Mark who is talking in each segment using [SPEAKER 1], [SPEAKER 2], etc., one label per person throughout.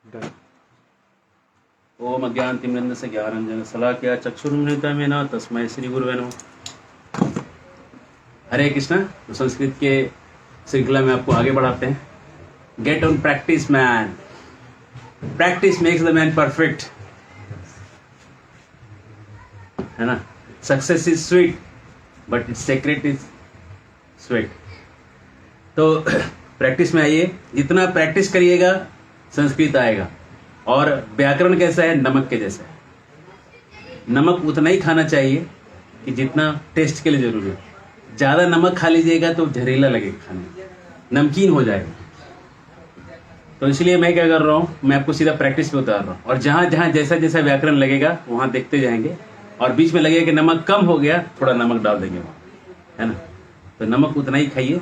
[SPEAKER 1] Done.
[SPEAKER 2] ओम अज्ञानतिमिरन्धस्य ज्ञानाञ्जन शलाकया चक्षुरुन्मिलितं तस्मै श्री गुरुवे नमः। हरे कृष्णा। तो संस्कृत के श्रृंखला में आपको आगे बढ़ाते हैं। Get on practice man, practice makes the man perfect, है ना। Success is sweet but it's secret is sweet. तो प्रैक्टिस में आइए, जितना प्रैक्टिस करिएगा संस्कृत आएगा। और व्याकरण कैसा है? नमक के जैसा है। नमक उतना ही खाना चाहिए कि जितना टेस्ट के लिए जरूरी है। ज़्यादा नमक खा लीजिएगा तो जहरीला लगेगा, खाने नमकीन हो जाएगा। तो इसलिए मैं क्या कर रहा हूँ, मैं आपको सीधा प्रैक्टिस पे उतार रहा हूँ। और जहाँ जहाँ जैसा जैसा व्याकरण लगेगा वहाँ देखते जाएंगे। और बीच में लगेगा कि नमक कम हो गया, थोड़ा नमक डाल देंगे वहाँ, है ना। तो नमक उतना ही खाइए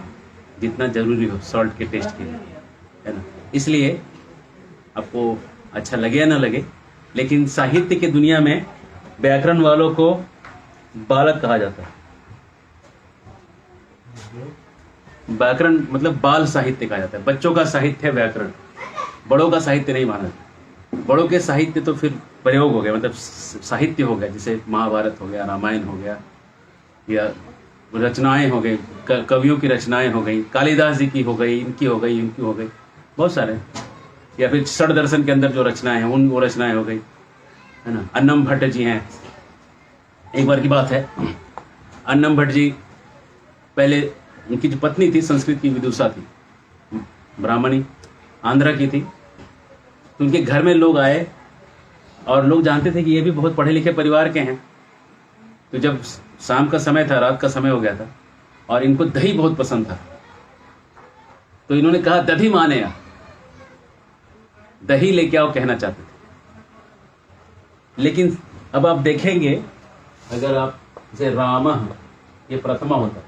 [SPEAKER 2] जितना जरूरी हो सॉल्ट के टेस्ट के लिए, है ना। इसलिए आपको अच्छा लगे या ना लगे, लेकिन साहित्य की दुनिया में व्याकरण वालों को बालक कहा जाता है। व्याकरण मतलब बाल साहित्य कहा जाता है। बच्चों का साहित्य है व्याकरण, बड़ों का साहित्य नहीं माना जाता। बड़ों के साहित्य तो फिर प्रयोग हो गया, मतलब साहित्य हो गया, जैसे महाभारत हो गया, रामायण हो गया, या रचनाएं हो गई, कवियों की रचनाएं हो गई, कालिदास जी की हो गई, इनकी हो गई, इनकी हो गई, बहुत सारे। या फिर षड दर्शन के अंदर जो रचनाएं हैं उन वो रचनाएं हो गई, है ना। अन्नम भट्ट जी हैं। एक बार की बात है, अन्नम भट्ट जी, पहले उनकी जो पत्नी थी संस्कृत की विदुषा थी, ब्राह्मणी, आंध्रा की थी। तो उनके घर में लोग आए और लोग जानते थे कि ये भी बहुत पढ़े लिखे परिवार के हैं। तो जब शाम का समय था, रात का समय हो गया था, और इनको दही बहुत पसंद था, तो इन्होंने कहा दधी माने या, दही लेके आओ, कहना चाहते थे। लेकिन अब आप देखेंगे, अगर आप जैसे रामः ये प्रथमा होता है,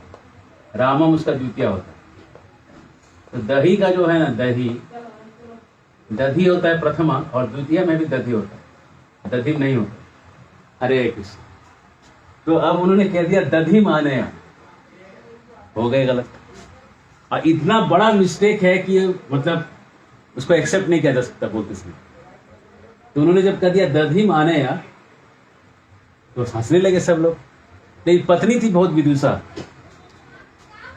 [SPEAKER 2] रामम उसका द्वितीय होता है। तो दही का जो है ना, दधी होता है प्रथमा, और द्वितीय में भी दधी होता है, दधी नहीं होता। हरे कृष्ण। तो अब उन्होंने कह दिया दधी माने या, हो गए गलत। और इतना बड़ा मिस्टेक है कि मतलब उसको एक्सेप्ट नहीं किया जा सकता बोलते समय। तो उन्होंने जब कह दिया दधी माने या, तो हंसने लगे सब लोग। लेकिन पत्नी थी बहुत विदुषा,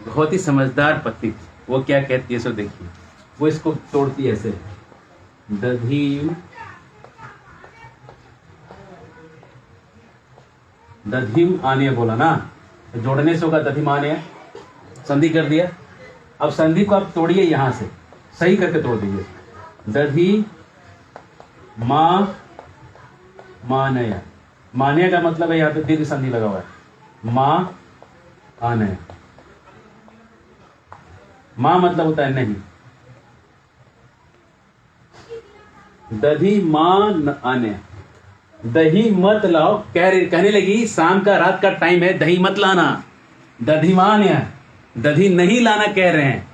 [SPEAKER 2] बहुत ही समझदार पत्नी थी। वो क्या कहती है सो देखिए, वो इसको तोड़ती है ऐसे, दधी दधीम आने बोला ना, तो जोड़ने से होगा दधीम आने, संधि कर दिया। अब संधि को आप तोड़िए, यहां से सही करके तोड़ दीजिए। दधी माँ मानया, मान्या का मतलब है यहाँ पे दीर्घ संधि लगा हुआ है, माँ आनया। माँ मतलब होता है नहीं, दधी माँ आने, दही मत लाओ। कहने लगी शाम का रात का टाइम है, दही मत लाना, दधी मान या दधी नहीं लाना कह रहे हैं।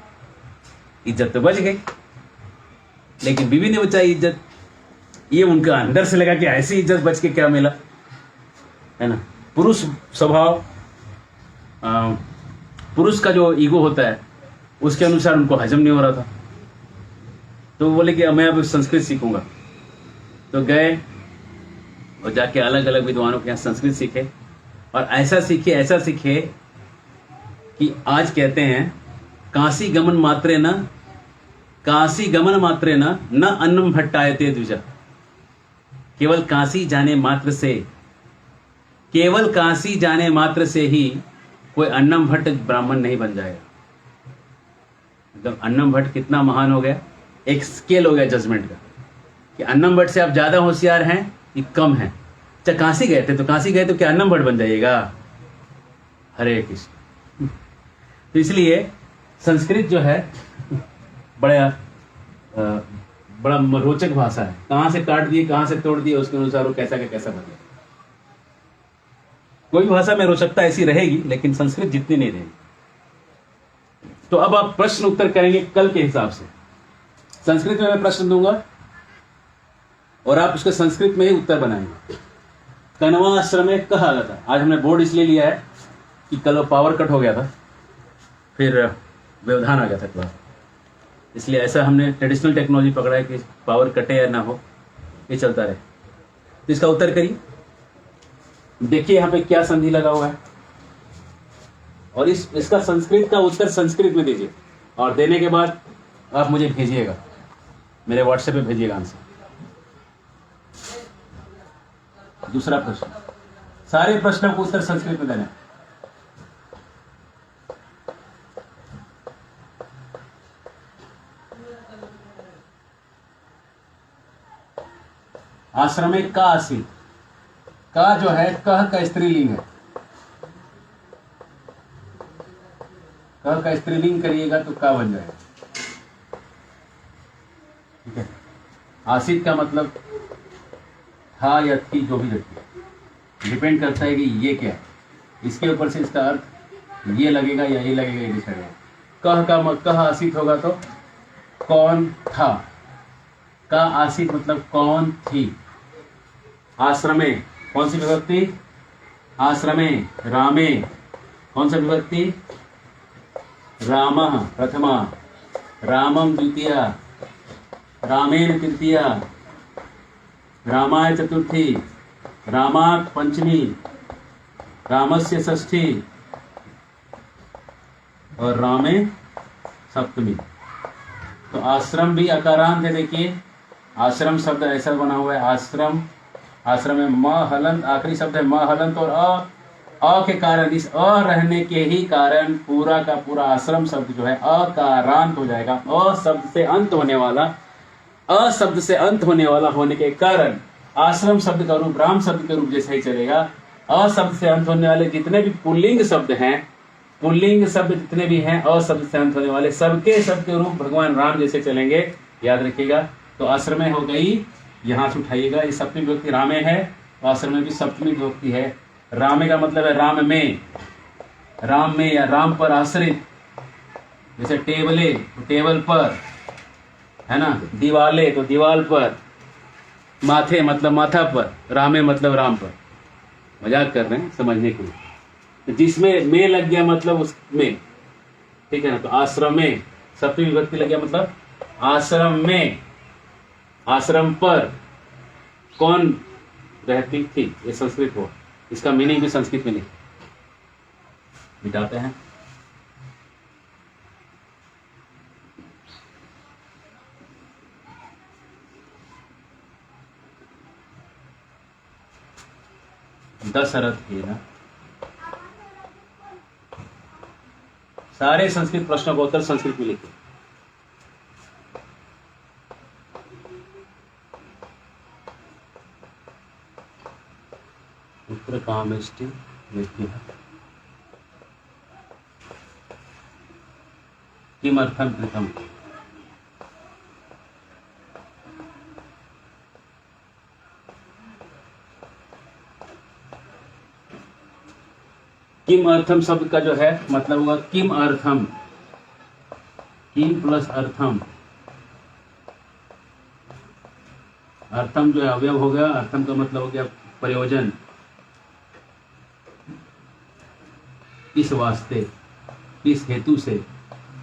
[SPEAKER 2] इज्जत तो बच गई, लेकिन बीवी ने बचाई इज्जत। ये उनका अंदर से लगा कि ऐसी इज्जत बच के क्या मिला, है ना। पुरुष स्वभाव, पुरुष का जो ईगो होता है उसके अनुसार उनको हजम नहीं हो रहा था। तो वो बोले कि मैं अब संस्कृत सीखूंगा। तो गए और जाके अलग अलग विद्वानों के यहाँ संस्कृत सीखे, और ऐसा सीखे कि आज कहते हैं काशी गमन मात्रे न अन्नम भट्टायते द्विजा। केवल काशी जाने मात्र से ही कोई अन्नम भट्ट ब्राह्मण नहीं बन जाएगा। मतलब अन्नम भट्ट कितना महान हो गया, एक स्केल हो गया जजमेंट का, कि अन्नम भट्ट से आप ज्यादा होशियार हैं कि कम है। अच्छा काशी गए थे, तो काशी गए तो क्या अन्नम भट्ट बन जाइएगा? हरे कृष्ण। तो इसलिए संस्कृत जो है बड़ा रोचक भाषा है। कहां से काट दिए, कहां से तोड़ दिए, उसके अनुसार वो कैसा का कैसा बने। कोई भाषा में रोचकता ऐसी रहेगी, लेकिन संस्कृत जितनी नहीं रहेगी। तो अब आप प्रश्न उत्तर करेंगे कल के हिसाब से। संस्कृत में मैं प्रश्न दूंगा और आप उसके संस्कृत में ही उत्तर बनाएंगे। कण्वाश्रमे कहा आगता। आज हमने बोर्ड इसलिए लिया है कि कल पावर कट हो गया था, फिर व्यवधान आ गया था क्लास। इसलिए ऐसा हमने ट्रेडिशनल टेक्नोलॉजी पकड़ा है कि पावर कटे या ना हो, ये चलता रहे। तो इसका उत्तर करिए। देखिए यहाँ पे क्या संधि लगा हुआ है, और इसका संस्कृत का उत्तर संस्कृत में दीजिए, और देने के बाद आप मुझे भेजिएगा, मेरे व्हाट्सएप पे भेजिएगा आंसर। दूसरा प्रश्न, सारे प्रश्नों को उत्तर संस्कृत में देना है। आश्रमे का आसीत, का जो है कह का स्त्रीलिंग है, कह का स्त्रीलिंग करिएगा तो का बन जाएगा। ठीक है, आसीत का मतलब था या थी, जो भी रखिए, डिपेंड करता है कि ये क्या है, इसके ऊपर से इसका अर्थ ये लगेगा या ये लगेगा, ये डिसाइड होगा। कह आसीत होगा तो कौन था, का आसीत मतलब कौन थी। आश्रमे कौन सी विभक्ति, आश्रमे। रामे कौन सा विभक्ति, रामः प्रथमा, रामम द्वितीया, रामेण तृतीया, रामाय चतुर्थी, रामात् पंचमी, रामस्य षष्ठी और रामे सप्तमी। तो आश्रम भी अकारांत है। देखिए आश्रम शब्द ऐसा बना हुआ है, आश्रम, आश्रम में म हलंत आखिरी शब्द है, म हलंत, और अ के कारण, इस अ रहने के ही कारण पूरा का पूरा आश्रम शब्द जो है अकारांत हो जाएगा। अ शब्द से अंत होने वाला, अ शब्द से अंत होने वाला होने के कारण आश्रम शब्द का रूप राम शब्द के रूप जैसे ही चलेगा। अ शब्द से अंत होने वाले जितने भी पुल्लिंग शब्द हैं, पुल्लिंग शब्द जितने भी हैं अ शब्द से अंत होने वाले, सबके शब्द के रूप भगवान राम जैसे चलेंगे, याद रखिएगा। तो आश्रम हो गई, यहाँ से उठाइएगा, ये सप्तमी विभक्ति रामे है, आश्रम में भी सप्तमी विभक्ति है। रामे का मतलब है राम में, राम में या राम पर आश्रित, जैसे टेबले तो टेबल पर है ना, दीवाले तो दीवाल पर, माथे मतलब माथा पर, रामे मतलब राम पर। मजाक कर रहे हैं समझने के लिए, तो जिसमें में लग गया मतलब उसमें, ठीक है ना। तो आश्रम में सप्तमी विभक्ति लग गया मतलब आश्रम में, आश्रम पर कौन रहती थी, ये संस्कृत हो, इसका मीनिंग भी संस्कृत में नहीं, मिटाते हैं। दशरथ ही ना, सारे संस्कृत प्रश्नों का उत्तर संस्कृत में लिखे। उत्तर कामेष्टि किमर्थम कृतम, किम अर्थम शब्द का जो है मतलब होगा किम अर्थम, किम प्लस अर्थम, अर्थम जो है अवयव हो गया, अर्थम का मतलब हो गया प्रयोजन, किस वास्ते, किस हेतु से,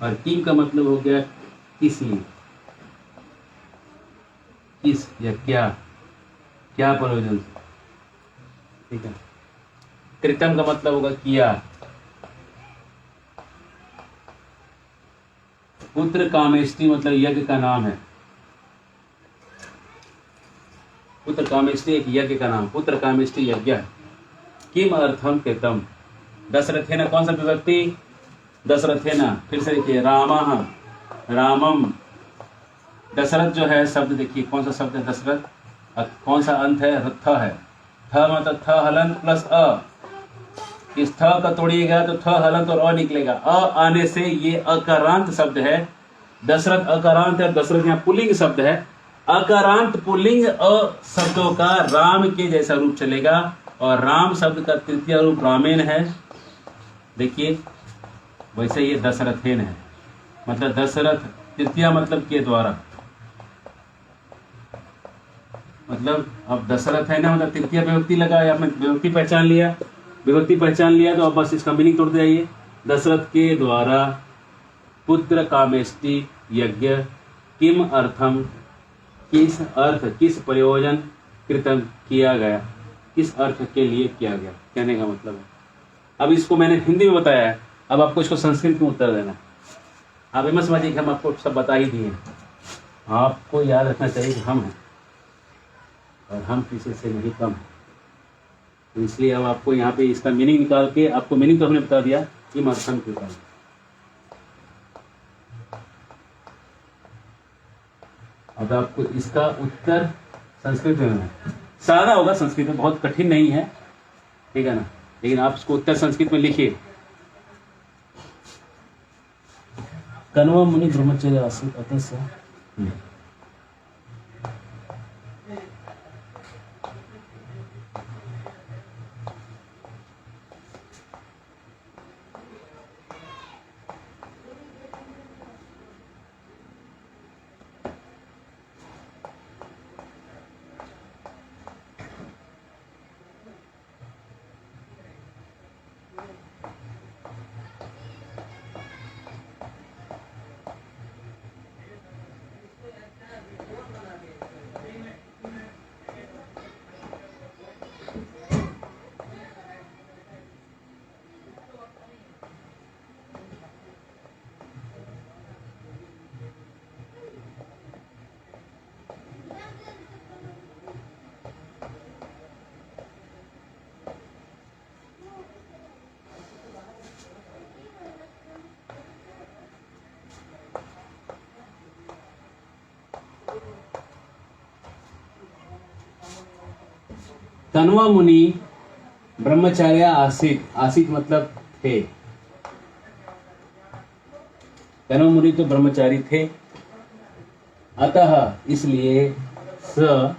[SPEAKER 2] और किम का मतलब हो गया किस लिए, किस या क्या, क्या प्रयोजन से, ठीक है। कृतम का मतलब होगा किया। पुत्र कामेष्टि मतलब यज्ञ का नाम है, पुत्र कामेष्टि एक यज्ञ का नाम, पुत्र कामेष्टि यज्ञ। किम अर्थम कृतम, दशरथेन कौन सा विभक्ति, दशरथेन, फिर से देखिए रामः, रामम, दशरथ जो है शब्द देखिए कौन सा शब्द है, दशरथ, कौन सा अंत है, थ है, थ मतलब थ हलंत प्लस अ, इस थ का तोड़िएगा तो थ हलंत और अ निकलेगा, अ आने से ये अकारांत शब्द है, दशरथ अकारांत है, दशरथ यहाँ पुल्लिंग शब्द है, अकारांत पुल्लिंग अ शब्दों का राम के जैसा रूप चलेगा, और राम शब्द का तृतीय रूप रामेन है। देखिए वैसे ये दशरथेन है, मतलब दशरथ तृतीय मतलब के द्वारा, मतलब अब दशरथ है ना, मतलब तृतीय विभक्ति लगा, आपने विभक्ति पहचान लिया, विभक्ति पहचान लिया तो अब बस इसका मीनिंग तोड़ते जाइए। दशरथ के द्वारा पुत्र कामेष्टि यज्ञ किम अर्थम, किस अर्थ, किस प्रयोजन कृतम, किया गया, किस अर्थ के लिए किया गया, कहने का मतलब है। अब इसको मैंने हिंदी में बताया है, अब आपको इसको संस्कृत में उत्तर देना है। आप ये मत समझिए कि हम आपको सब बता ही दिए, आपको याद रखना चाहिए कि हम हैं और हम किसी से नहीं कम हैं। तो इसलिए अब आपको यहाँ पे इसका मीनिंग निकाल के, आपको मीनिंग तो हमने बता दिया कि मर्थम कृतम। अब आपको इसका उत्तर संस्कृत में है, सादा होगा संस्कृत में, बहुत कठिन नहीं है, ठीक है ना, लेकिन आप इसको उत्तर संस्कृत में लिखिए। कण्व मुनि ब्रह्मचर्य आसीत अतः स। कण्व मुनि ब्रह्मचार्य आसीत, आसीत मतलब थे, कण्व मुनि तो ब्रह्मचारी थे, अतः इसलिए स,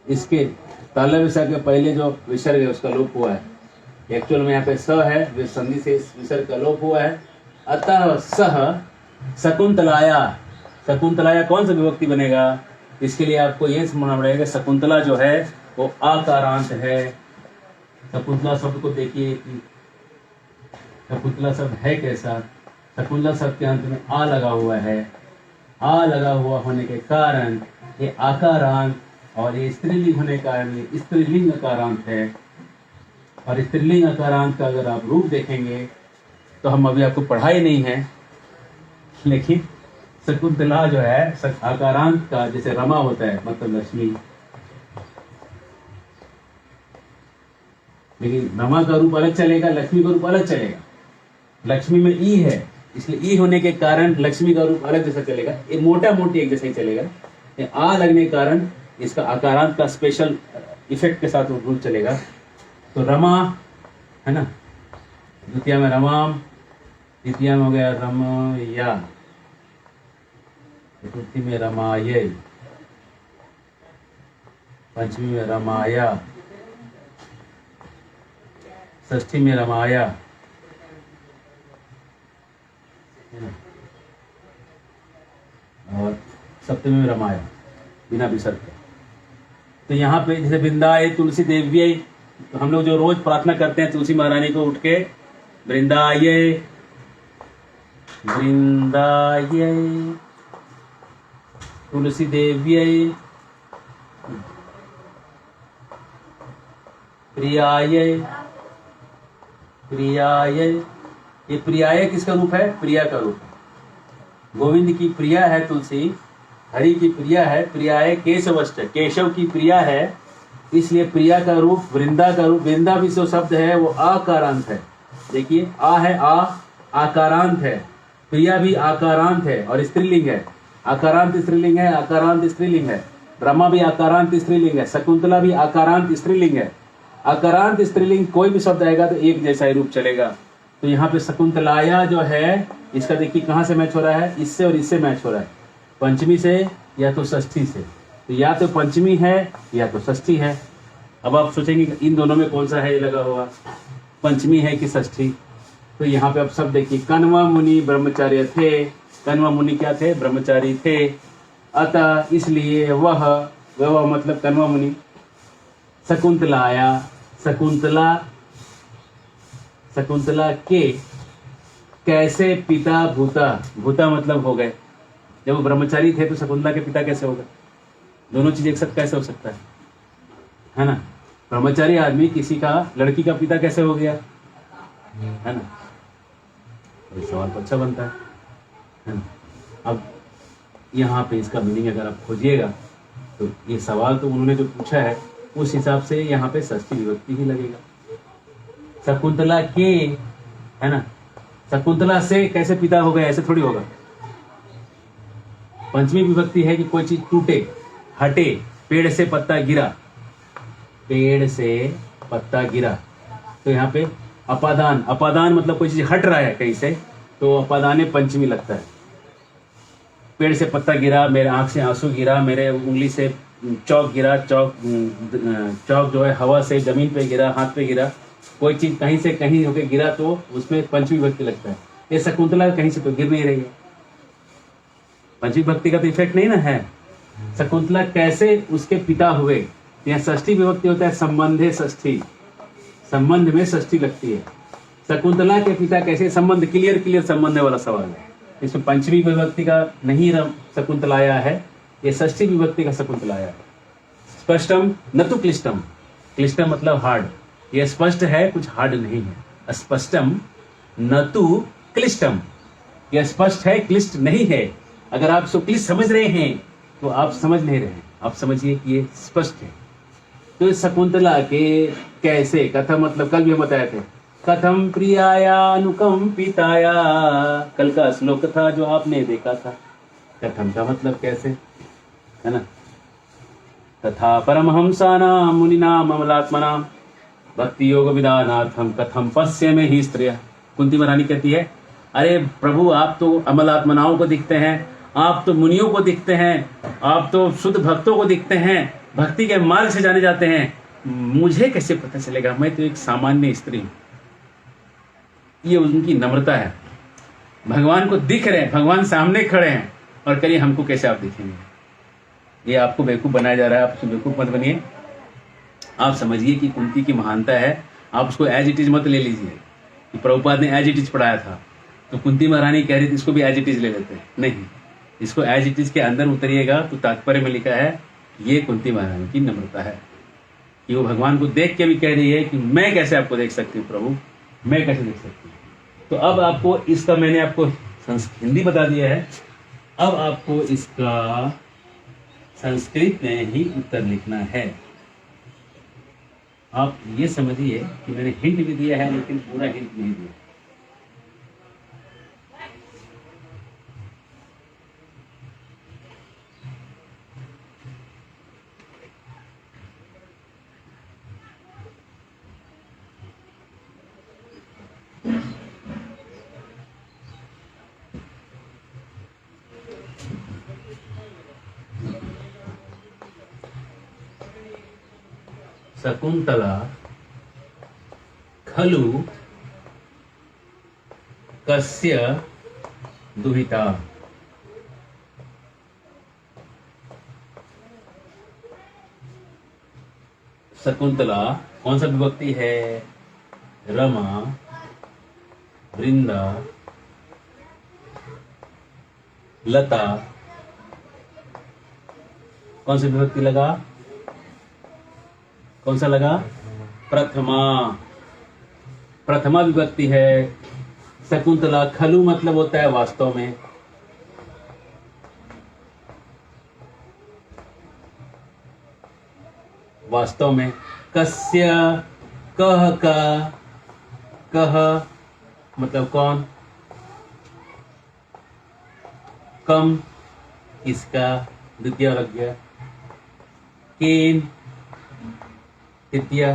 [SPEAKER 2] इसके तालव्य विसर्ग के पहले जो विसर्ग है उसका लोप हुआ है, एक्चुअल में यहाँ पे स है, वे संधि से इस विसर्ग का लोप हुआ है। अतः सह शकुंतलाया, शकुंतलाया कौन सा विभक्ति बनेगा, इसके लिए आपको ये समझना पड़ेगा शकुंतला जो है वो आकारांत है। शकुंतला शब्द को देखिए कि शकुंतला शब्द है कैसा, शकुंतला शब्द के अंत में आ लगा हुआ है, आ लगा हुआ होने के कारण ये आकारांत, और ये स्त्रीलिंग होने के कारण ये स्त्रीलिंग आकारांत है। और स्त्रीलिंग आकारांत का अगर आप रूप देखेंगे तो हम अभी आपको पढ़ाई नहीं है, लेकिन शकुंतला जो है आकारांत का जैसे रमा होता है मतलब लक्ष्मी, लेकिन रमा का रूप अलग चलेगा, लक्ष्मी का रूप अलग चलेगा। लक्ष्मी में ई है, इसलिए ई होने के कारण लक्ष्मी का रूप अलग जैसा चलेगा, ये मोटा मोटी एक जैसा ही चलेगा। ये आ लगने के कारण इसका आकारांत का स्पेशल इफेक्ट के साथ रूप चलेगा। तो रमा है ना, द्वितीय में रमाम, तृतीय में हो गया रमया, चतुर्थी में रमाये, पंचमी में रमाया, षष्ठी में रमाया, और सप्तमी में रमाया बिना विसर्ग के। तो यहाँ पे जैसे वृंदाए तुलसी देव्य, तो हम लोग जो रोज प्रार्थना करते हैं तुलसी महारानी को उठ के वृंदाये वृंदाये तुलसी देव्य प्रियाय प्रियाय, ये प्रियाय किसका रूप है, प्रिया का रूप है। गोविंद की प्रिया है तुलसी, हरि की प्रिया है, प्रियाय केशवश्च, केशव की प्रिया है, इसलिए प्रिया का रूप वृंदा का रूप, वृंदा भी जो शब्द है वो आकारांत है। देखिए आ है, आ आकारांत है, प्रिया भी आकारांत है और स्त्रीलिंग है, आकारांत स्त्रीलिंग है, आकारांत स्त्रीलिंग है। रमा भी आकारांत स्त्रीलिंग है, शकुंतला भी आकारांत स्त्रीलिंग है। आकारांत स्त्रीलिंग कोई भी शब्द आएगा तो एक जैसा ही रूप चलेगा। तो यहाँ पे शकुंतलाया जो है, इसका देखिए कहाँ से मैच हो रहा है, इससे और इससे मैच हो रहा है, पंचमी से या तो षष्ठी से। तो या तो पंचमी है या तो षष्ठी है। अब आप सोचेंगे इन दोनों में कौन सा है ये लगा हुआ, पंचमी है कि षष्ठी। तो यहाँ पे आप सब देखिए, कण्व मुनि ब्रह्मचार्य थे, कण्व मुनि क्या थे, ब्रह्मचारी थे। अतः इसलिए वह मतलब कण्व मुनि, शकुंतलाया शकुंतला के कैसे पिता भूता, भूता मतलब हो गए, जब वो ब्रह्मचारी थे तो शकुंतला के पिता कैसे हो गए? दोनों चीज एक साथ कैसे हो सकता है ना? ब्रह्मचारी आदमी किसी का लड़की का पिता कैसे हो गया, है ना? तो इस सवाल तो अच्छा बनता है ना? अब यहाँ पे इसका मीनिंग अगर आप खोजिएगा तो ये सवाल तो उन्होंने जो पूछा है उस हिसाब से यहाँ पे षष्ठी विभक्ति ही लगेगा। शकुंतला के, है ना? शकुंतला से कैसे पिता हो गए, ऐसे थोड़ी होगा। पंचमी विभक्ति है कि कोई चीज टूटे, हटे, पेड़ से पत्ता गिरा, पेड़ से पत्ता गिरा, तो यहाँ पे अपादान, अपादान मतलब कोई चीज हट रहा है कहीं से, तो अपादाने पंचमी लगता है। पेड़ से पत्ता गिरा, मेरे आंख से आंसू गिरा, मेरे उंगली से चौक गिरा, चौक जो है हवा से जमीन पे गिरा, हाथ पे गिरा, कोई चीज कहीं से कहीं होके गिरा तो उसमें पंचमी विभक्ति लगता है। ये शकुंतला कहीं से तो गिर नहीं रही है, पंचमी विभक्ति का तो इफेक्ट नहीं ना है। शकुंतला कैसे उसके पिता हुए, यहाँ षष्ठी विभक्ति होता है संबंधे षष्ठी, संबंध में षष्ठी लगती है। शकुंतला के पिता कैसे, संबंध क्लियर संबंध वाला सवाल है, इसमें पंचमी विभक्ति का नहीं शकुंतला आया है, ये षष्ठी विभक्ति का शकुंतला आया है। स्पष्टम न तो क्लिष्टम, क्लिष्टम मतलब हार्ड, ये स्पष्ट है, कुछ हार्ड नहीं है। स्पष्टम न तो क्लिष्टम, यह स्पष्ट है, क्लिष्ट नहीं है। अगर आप इसको क्लिष्ट समझ रहे हैं तो आप समझ नहीं रहे हैं, आप समझिए कि ये स्पष्ट है। तो शकुंतला के कैसे, कथम मतलब कल भी हम बताए थे, कथम प्रियाया अनुकंपिताया, कल का श्लोक था जो आपने देखा था। कथम का मतलब कैसे, है ना? तथा परमहंसानां मुनिनां अमलात्मनां भक्ति योग विधानार्थम कथम पश्य में ही स्त्रिय। कुंती महारानी कहती है, अरे प्रभु आप तो अमल आत्मनाओं को दिखते हैं, आप तो मुनियों को दिखते हैं, आप तो शुद्ध भक्तों को दिखते हैं, भक्ति के मार्ग से जाने जाते हैं, मुझे कैसे पता चलेगा, मैं तो एक सामान्य स्त्री हूं। ये उनकी नम्रता है। भगवान को दिख रहे हैं, भगवान सामने खड़े हैं और करिए हमको कैसे आप दिखेंगे। ये आपको बेवकूफ बनाया जा रहा है, आप उसको बेवकूफ मत बनिए। आप समझिए कि कुंती की महानता है, आप उसको एज इट इज मत ले लीजिए कि प्रभुपाद ने एज इट इज पढ़ाया था तो कुंती महारानी कह रही थी इसको भी एज इट इज ले लेते हैं। नहीं, इसको एज इट इज के अंदर उतरिएगा तो तात्पर्य में लिखा है ये कुंती महारानी की नम्रता है कि वो भगवान को देख के भी कह रही है कि मैं कैसे आपको देख सकती हूँ प्रभु, मैं कैसे देख सकती हूँ। तो अब आपको इसका, मैंने आपको हिंदी बता दिया है, अब आपको इसका संस्कृत में ही उत्तर लिखना है। आप ये समझिए कि मैंने हिंट भी दिया है लेकिन पूरा हिंट नहीं दिया। शकुंतला खलु कस्य दुहिता। शकुंतला कौन सा विभक्ति है? रमा, वृंदा, लता, कौन सा विभक्ति लगा? कौन सा लगा? प्रथमा, प्रथमा विभक्ति है। शकुंतला खलु मतलब होता है वास्तव में, वास्तव में। कस्य, कह का, कह मतलब कौन, कम इसका द्वितीय लग गया, केन तृतीया,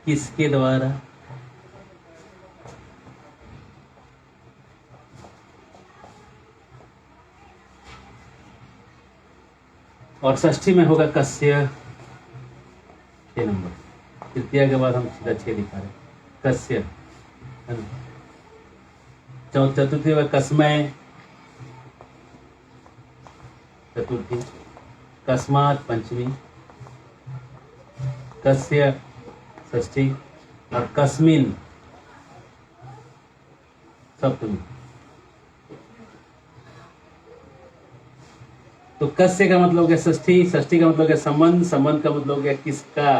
[SPEAKER 2] किसके द्वारा, और षष्ठी में होगा कस्य, 6 नंबर, तृतीया के बाद हम सीधा 6 दिखा रहे, कस्य, है ना। चतुर्थी में कस्मय, चतुर्थी, कस्मात पंचमी, कस्य षष्ठी, और कस्मिन सप्तमी। तो कस्य का मतलब हो गया षष्ठी, षष्ठी का मतलब हो गया संबंध, संबंध का मतलब हो गया किसका,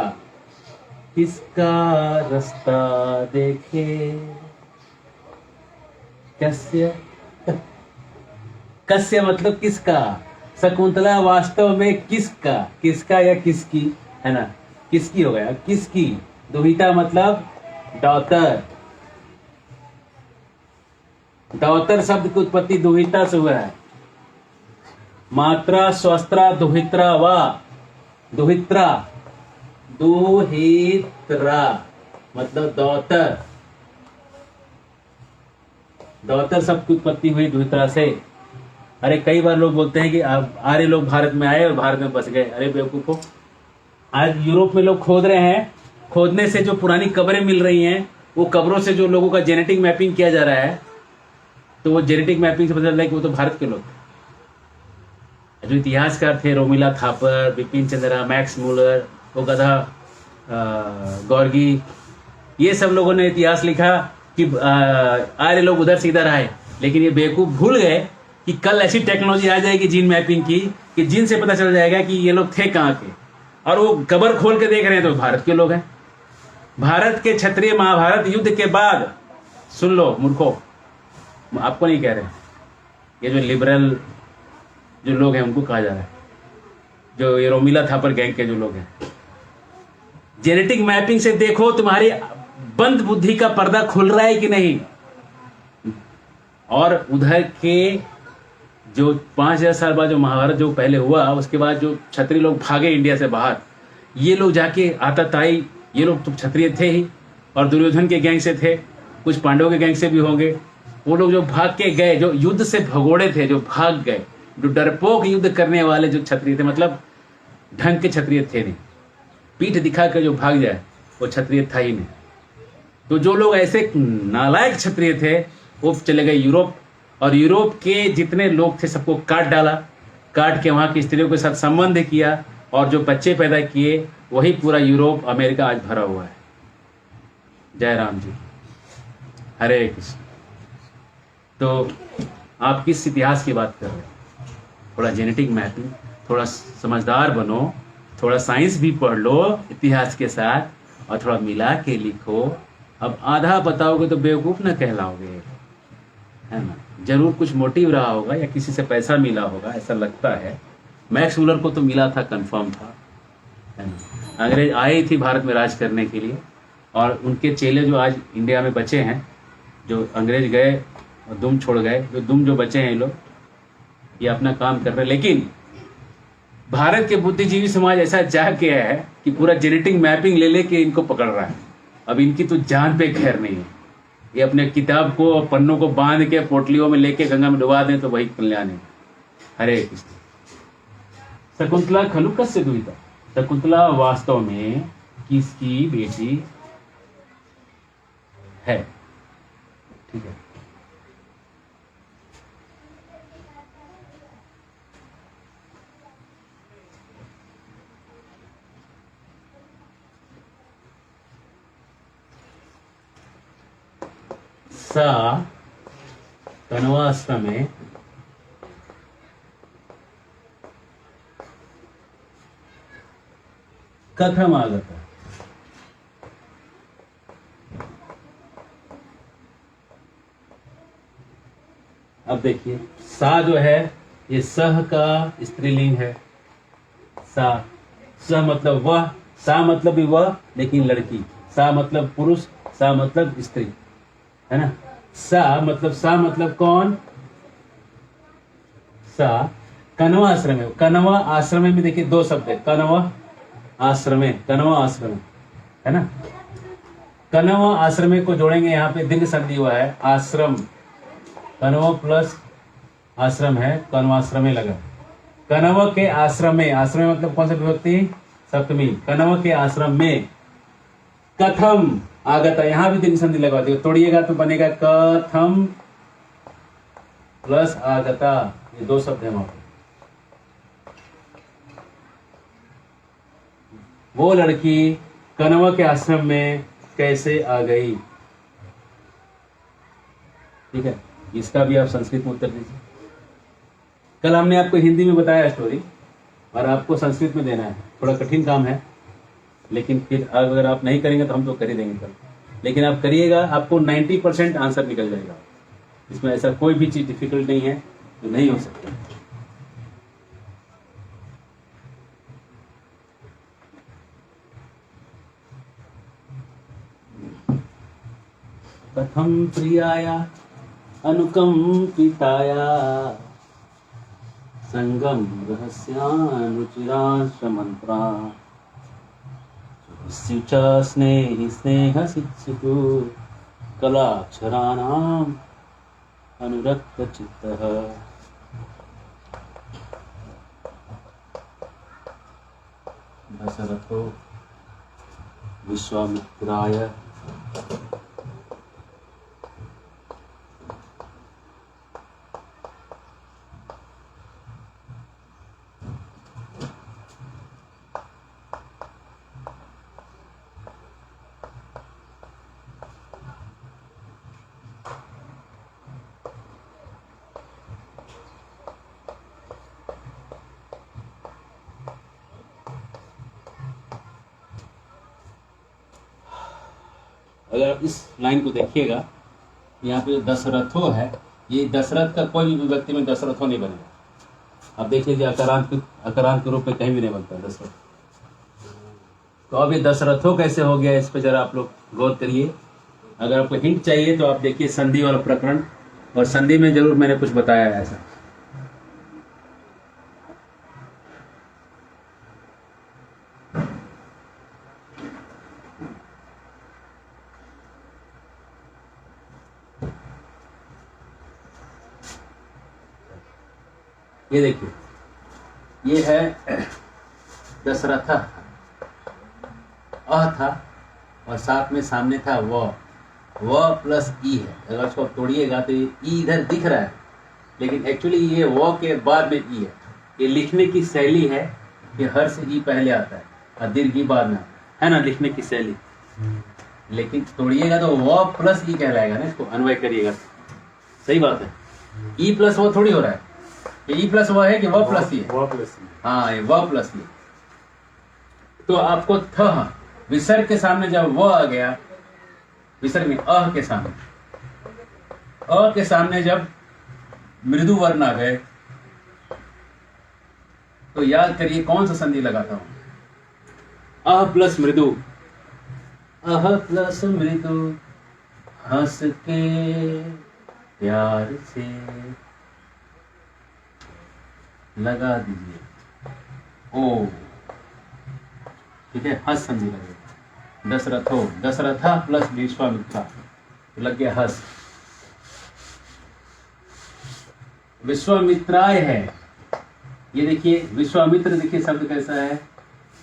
[SPEAKER 2] किसका रास्ता देखे, कस्य, कस्य मतलब किसका, शकुंतला वास्तव में किसका, किसका या किसकी, है ना, किसकी हो गया, किसकी। दुहिता मतलब डॉटर, डॉटर शब्द की उत्पत्ति दुहिता से हुआ है। मात्रा स्वस्त्रा दुहित्रा व, दुहित्रा, दुहित्रा मतलब डॉटर, डॉटर शब्द की उत्पत्ति हुई दुहित्रा से। अरे कई बार लोग बोलते हैं कि आर्य लोग भारत में आए और भारत में बस गए। अरे बेवकूफो, आज यूरोप में लोग खोद रहे हैं, खोदने से जो पुरानी कब्रें मिल रही हैं, वो कब्रों से जो लोगों का जेनेटिक मैपिंग किया जा रहा है, तो वो जेनेटिक मैपिंग से पता चलता है कि वो तो भारत के लोग, जो इतिहासकार थे रोमिला थापर, बिपिन चंद्रा, मैक्स मूलर, वो गधा गॉर्गी, ये सब लोगों ने इतिहास लिखा कि आर्य लोग उधर से इधर आए। लेकिन ये बेवकूफ भूल गए कि कल ऐसी टेक्नोलॉजी आ जाएगी जीन मैपिंग की कि जीन से पता चल जाएगा कि ये लोग थे कहाँ के, और वो कब्र खोल के देख रहे हैं तो भारत के लोग हैं। भारत के क्षत्रिय महाभारत युद्ध के बाद, सुन लो मूर्खों, आपको नहीं कह रहे, ये जो लिबरल जो लोग हैं उनको कहा जा रहा है, जो ये रोमिला थापर गैंग के जो लोग हैं, जेनेटिक मैपिंग से देखो तुम्हारी बंद बुद्धि का पर्दा खुल रहा है कि नहीं। और उधर के जो 5000 साल बाद जो महाभारत जो पहले हुआ, उसके बाद जो क्षत्रिय लोग भागे इंडिया से बाहर, ये लोग जाके आताताई, ये लोग तो क्षत्रिय थे ही, और दुर्योधन के गैंग से थे, कुछ पांडवों के गैंग से भी होंगे। वो लोग जो भाग के गए, जो युद्ध से भगोड़े थे, जो भाग गए, जो डरपोक युद्ध करने वाले जो क्षत्रिय थे, मतलब ढंग के क्षत्रिय थे नहीं, पीठ दिखा कर जो भाग जाए वो क्षत्रिय था ही नहीं। तो जो लोग ऐसे नालायक क्षत्रिय थे वो चले गए यूरोप, और यूरोप के जितने लोग थे सबको काट डाला, काट के वहाँ की स्त्रियों के साथ संबंध किया, और जो बच्चे पैदा किए वही पूरा यूरोप अमेरिका आज भरा हुआ है। जय राम जी, हरे कृष्ण। तो आप किस इतिहास की बात कर रहे हैं? थोड़ा जेनेटिक मैपिंग, थोड़ा समझदार बनो, थोड़ा साइंस भी पढ़ लो इतिहास के साथ, और थोड़ा मिला के लिखो। अब आधा बताओगे तो बेवकूफ़ न कहलाओगे, है ना। जरूर कुछ मोटिव रहा होगा या किसी से पैसा मिला होगा, ऐसा लगता है। मैक्स मूलर को तो मिला था, कंफर्म था, है ना। अंग्रेज आए थी भारत में राज करने के लिए, और उनके चेले जो आज इंडिया में बचे हैं, जो अंग्रेज गए और दुम छोड़ गए, जो बचे हैं ये लोग, ये अपना काम कर रहे हैं। लेकिन भारत के बुद्धिजीवी समाज ऐसा चाह गया है कि पूरा जेनेटिक मैपिंग ले लेके इनको पकड़ रहा है। अब इनकी तो जान पे खैर नहीं है। ये अपने किताब को और पन्नों को बांध के पोटलियों में लेके गंगा में डुबा दें तो वही कल्याण है। हरे कृष्ण। शकुंतला खलु कस्य दुहिता, शकुंतला वास्तव में किसकी बेटी है, ठीक है। सा कण्वाश्रमे कथम आगता, अब देखिए सा जो है ये सह का स्त्रीलिंग है। सा, स मतलब वह, सा मतलब भी वह लेकिन लड़की, सा मतलब पुरुष, सा मतलब स्त्री, है ना। सा मतलब कौन, सा कण्वा आश्रम है। कण्वा आश्रम में देखिए दो शब्द है, कण्वा आश्रम, कण्वा आश्रम, है ना। कण्वा आश्रम को जोड़ेंगे, यहाँ पे दीर्घ संधि हुआ है, आश्रम, कण्व प्लस आश्रम है, कण्वाश्रम लगा। कण्व के आश्रम में, आश्रम मतलब कौन सा विभक्ति, सप्तमी। कण्व के आश्रम में कथम आगता, यहां भी दीर्घ संधि लगा दिए, तोड़िएगा तो बनेगा कथम प्लस आगता, ये दो शब्द है वहां पर। वो लड़की कण्व के आश्रम में कैसे आ गई, ठीक है, इसका भी आप संस्कृत में उत्तर दीजिए। कल हमने आपको हिंदी में बताया स्टोरी और आपको संस्कृत में देना है, थोड़ा कठिन काम है, लेकिन फिर अगर आप नहीं करेंगे तो हम तो कर ही देंगे कल। लेकिन आप करिएगा, आपको 90% आंसर निकल जाएगा। इसमें ऐसा कोई भी चीज डिफिकल्ट नहीं है जो नहीं हो सकता। कथम प्रियाया अनुकंपिताया संगम रहस्यानुचिराश्च मंत्रा शुचा स्नेहि स्नेह शिक्षितु कलाक्षराणाम अनुरक्त चित्तः। दशरथो विश्वामित्राय अगर आप इस लाइन को देखिएगा, यहाँ पे दशरथो है, ये दशरथ का कोई भी व्यक्ति में दशरथो नहीं बनेगा। आप देख लीजिए, अकारांत के रूप में कहीं भी नहीं बनता दशरथ। तो अब ये दशरथो कैसे हो गया, इस पे जरा आप लोग गौर करिए। अगर आपको हिंट चाहिए तो आप देखिए संधि वाला प्रकरण, और संधि में जरूर मैंने कुछ बताया है ऐसा। ये देखिए, ये है दशरथ, अ था और साथ में सामने था व प्लस ई है। अगर उसको आप तोड़िएगा तो ये ई इधर दिख रहा है, लेकिन एक्चुअली ये व के बाद में ई है। ये लिखने की शैली है कि हर से ई पहले आता है और दीर्घ ई बाद में, है ना, लिखने की शैली। लेकिन तोड़िएगा तो व प्लस ई कहलाएगा ना, इसको अन्वय करिएगा। सही बात है, ई प्लस वो थोड़ी हो रहा है, ई प्लस वो है कि व प्लस ई है। हाँ, ये व प्लस ई। तो आपको थ विसर्ग के सामने जब वो आ गया, विसर्ग में अ के सामने जब मृदु वर्ण आ गए, तो याद करिए कौन सा संधि लगाता हूं। अ प्लस मृदु, अह प्लस मृदु हंस के प्यार से लगा दीजिए ओ, ठीक है, हस संधि लगेगा। दशरथो, दशरथा प्लस विश्वामित्रा, लग गया हस। विश्वामित्राय है, ये देखिए विश्वामित्र, देखिए शब्द कैसा है,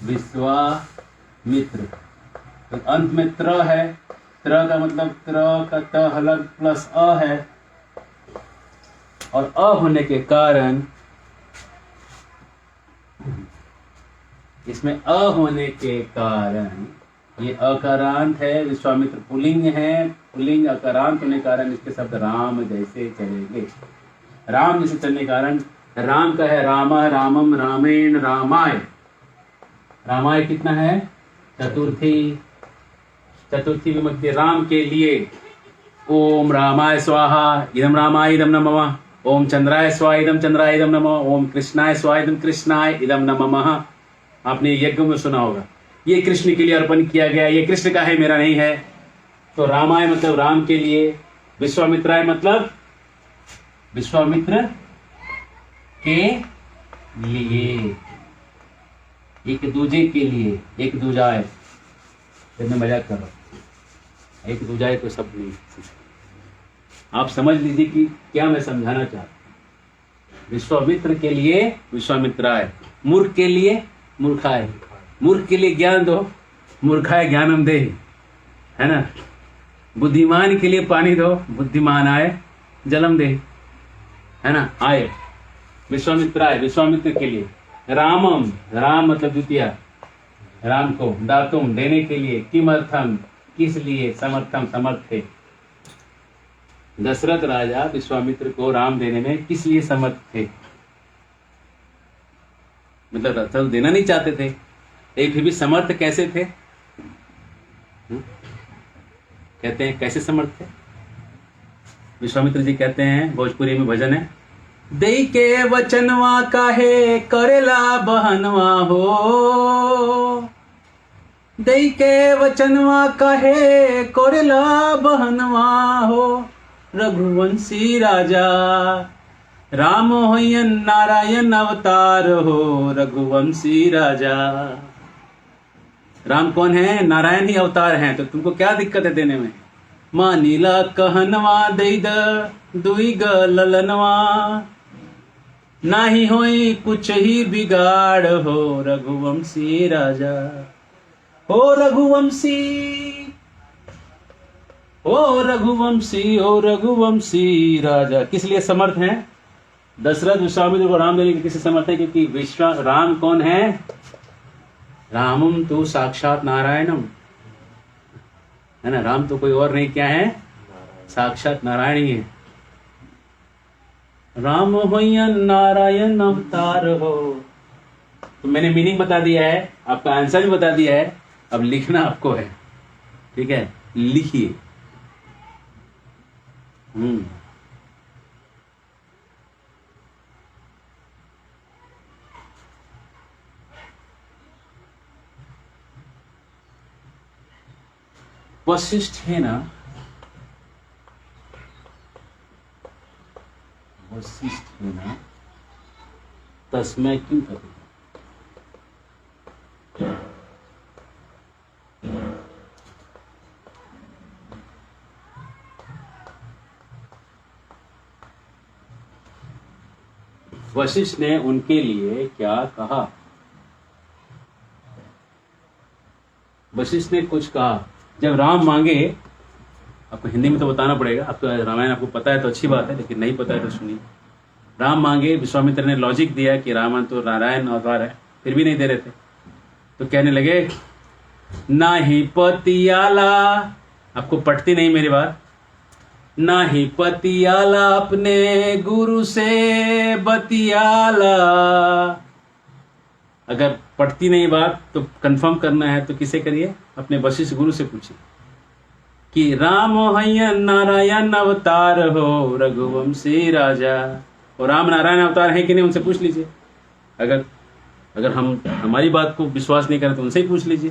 [SPEAKER 2] विश्वामित्र। तो अंत में त्र है, त्र का मतलब त्र का त हलग प्लस अ है, और अ होने के कारण इसमें अ होने के कारण ये अकारांत है। विश्वामित्र पुल्लिंग है, पुल्लिंग अकारांत होने के कारण इसके शब्द राम जैसे चलेंगे। राम जैसे चलने के कारण राम का है रामा, रामम, रामेण, रामाय। रामाय कितना है, चतुर्थी, चतुर्थी विभक्ति। राम के लिए ओम रामाय स्वाहा इदम रामाय इदम नमः, ओम चंद्राय स्वाहा इदम चंद्राय इदम नमः, ओम कृष्णाय स्वाहा इदम कृष्णाय इदम नमः। आपने यज्ञ में सुना होगा, ये कृष्ण के लिए अर्पण किया गया, ये कृष्ण का है, मेरा नहीं है। तो रामाय मतलब राम के लिए, विश्वामित्राय मतलब विश्वामित्र के लिए, एक दूजे के लिए, एक दूजाय। मैं मजाक कर रहा हूं, एक दूजाय तो सब नहीं। आप समझ लीजिए कि क्या मैं समझाना चाहता हूं। विश्वामित्र के लिए विश्वामित्राय, मूर्ख के लिए मूर्खाय, मूर्ख के लिए ज्ञान दो, मूर्खाय ज्ञानम दे, है ना। बुद्धिमान के लिए पानी दो, बुद्धिमान आए जलम दे, है ना। आए विश्वामित्राय, विश्वामित्र के लिए। रामम, राम मतलब द्वितीय, राम को। दातुम देने के लिए, किमर्थम किस लिए, समर्थम समर्थ थे। दशरथ राजा विश्वामित्र को राम देने में किस लिए समर्थ थे? मतलब रथ देना नहीं चाहते थे, एक फिर भी समर्थ कैसे थे? कहते हैं कैसे समर्थ थे? विश्वामित्र जी कहते हैं, भोजपुरी में भजन है, दई के वचनवा काहे करेला बहनवा हो, दई के वचनवा काहे करेला बहनवा हो, रघुवंशी राजा राम होयन नारायण अवतार हो, रघुवंशी राजा। राम कौन है? नारायण ही अवतार हैं, तो तुमको क्या दिक्कत है देने में? मानीला कहनवा दई द दुई ग ललनवा, नाही होई कुछ ही बिगाड़ हो, रघुवंशी राजा हो, रघुवंशी ओ रघुवंशी, ओ रघुवंशी राजा। किस लिए समर्थ हैं? दशरथ विश्वामित्र को राम देने के किससे समर्थ है? क्योंकि राम कौन है? रामम तो साक्षात नारायणम है ना। राम तो कोई और नहीं, क्या है? साक्षात नारायण ही है। राम होयन नारायण अवतार हो। तो मैंने मीनिंग बता दिया है, आपका आंसर भी बता दिया है, अब लिखना आपको है, ठीक है? लिखिए। वशिष्ठ है ना, वशिष्ठ है ना, तस्मै क्यों कहते? वशिष्ठ ने उनके लिए क्या कहा? वशिष्ठ ने कुछ कहा। जब राम मांगे, आपको हिंदी में तो बताना पड़ेगा, आपको रामायण आपको पता है तो अच्छी बात है, लेकिन नहीं पता है तो सुनिए। राम मांगे, विश्वामित्र ने लॉजिक दिया कि रावण तो नारायण अवतार है, फिर भी नहीं दे रहे थे, तो कहने लगे ना ही पतियाला, आपको पटती नहीं मेरी बात, ना ही पतियाला अपने गुरु से बतियाला। अगर पढ़ती नहीं बात तो कंफर्म करना है तो किसे करिए? अपने वशिष्ठ गुरु से पूछिए कि राम हैयन नारायण अवतार हो, रघुवंशी राजा। और राम नारायण अवतार है कि नहीं, उनसे पूछ लीजिए। अगर हम हमारी बात को विश्वास नहीं करें तो उनसे ही पूछ लीजिए,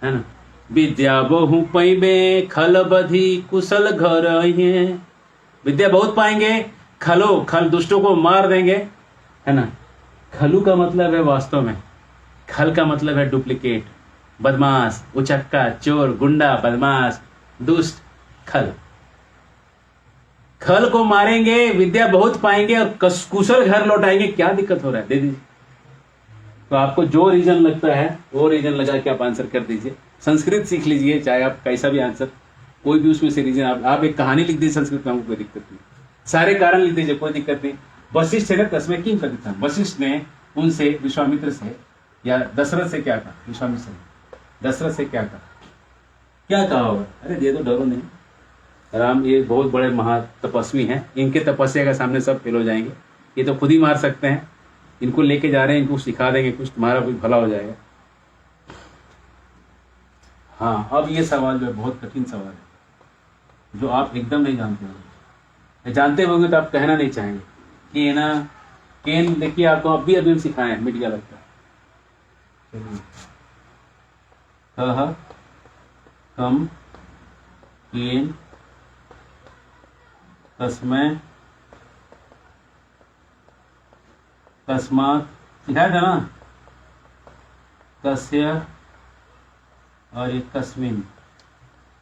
[SPEAKER 2] है ना। विद्या बहु पैबे खल बधी कुशल घर है। विद्या बहुत पाएंगे, खल दुष्टों को मार देंगे, है ना। खलू का मतलब है वास्तव में, खल का मतलब है डुप्लीकेट, बदमाश, उचक्का, चोर, गुंडा, बदमाश, दुष्ट, खल। खल को मारेंगे, विद्या बहुत पाएंगे और कुशल घर लौटाएंगे। क्या दिक्कत हो रहा है? दे दीजिए। तो आपको जो रीजन लगता है वो रीजन लगा के आप आंसर कर दीजिए। संस्कृत सीख लीजिए, चाहे आप कैसा भी आंसर, कोई भी उसमें से रीजन, आप एक कहानी लिख दीजिए संस्कृत में, हमको कोई दिक्कत नहीं। सारे कारण लिख दीजिए, कोई दिक्कत नहीं। वशिष्ठ है ना, तस्मै क्यों कहते थे? वशिष्ठ ने उनसे, विश्वामित्र से या दशरथ से क्या कहा? विश्वामित्र से, दशरथ से क्या कहा? क्या कहा होगा? अरे दे दो, डरो नहीं। राम ये बहुत बड़े महा तपस्वी हैं, इनके तपस्या के सामने सब फेल हो जाएंगे, ये तो खुद ही मार सकते हैं। इनको लेके जा रहे हैं, इनको सिखा देंगे कुछ, तुम्हारा कुछ भला हो जाएगा। हाँ, अब ये सवाल जो है बहुत कठिन सवाल है, जो आप एकदम नहीं जानते होंगे। जानते होंगे तो आप कहना नहीं चाहेंगे कि ना केन, देखिए आपको अभी हम सिखाए हैं, मिट गया लगता है। कम केन तस्मै कस्मात, सिखाया था ना, कस्य और एक कस्मिन,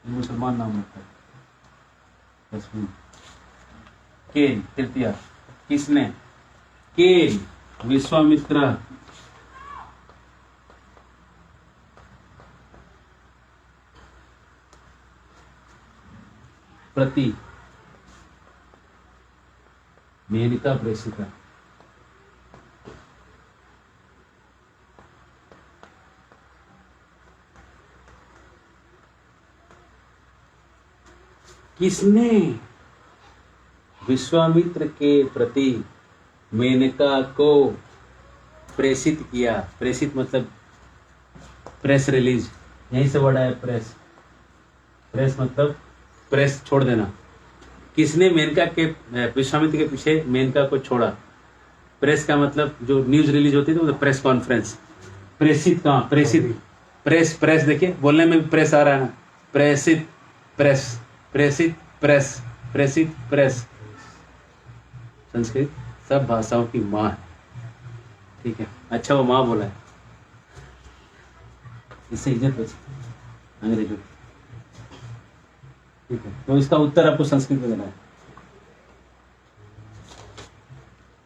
[SPEAKER 2] मुसलमान नाम होता है कस्मिन। केन तृतीया, किसने? केन, विश्वामित्र। प्रति मेनका प्रेषिता। किसने? विश्वामित्र के प्रति मेनका को प्रेषित किया। प्रेषित मतलब प्रेस रिलीज, यहीं से वर्ड आया प्रेस। प्रेस मतलब प्रेस छोड़ देना। किसने मेनका के विश्वामित्र के पीछे मेनका को छोड़ा? प्रेस का मतलब जो न्यूज रिलीज होती है तो प्रेस कॉन्फ्रेंस। प्रेषित कहाँ? प्रेषित, प्रेस, प्रेस देखिए बोलने में भी प्रेस आ रहा है ना। प्रेषित प्रेस, प्रेषित प्रेस, प्रेषित प्रेस। संस्कृत सब भाषाओं की माँ है, ठीक है। अच्छा वो माँ बोला है, इससे इज्जत बची अंग्रेजों, ठीक है। तो इसका उत्तर आपको संस्कृत में देना है।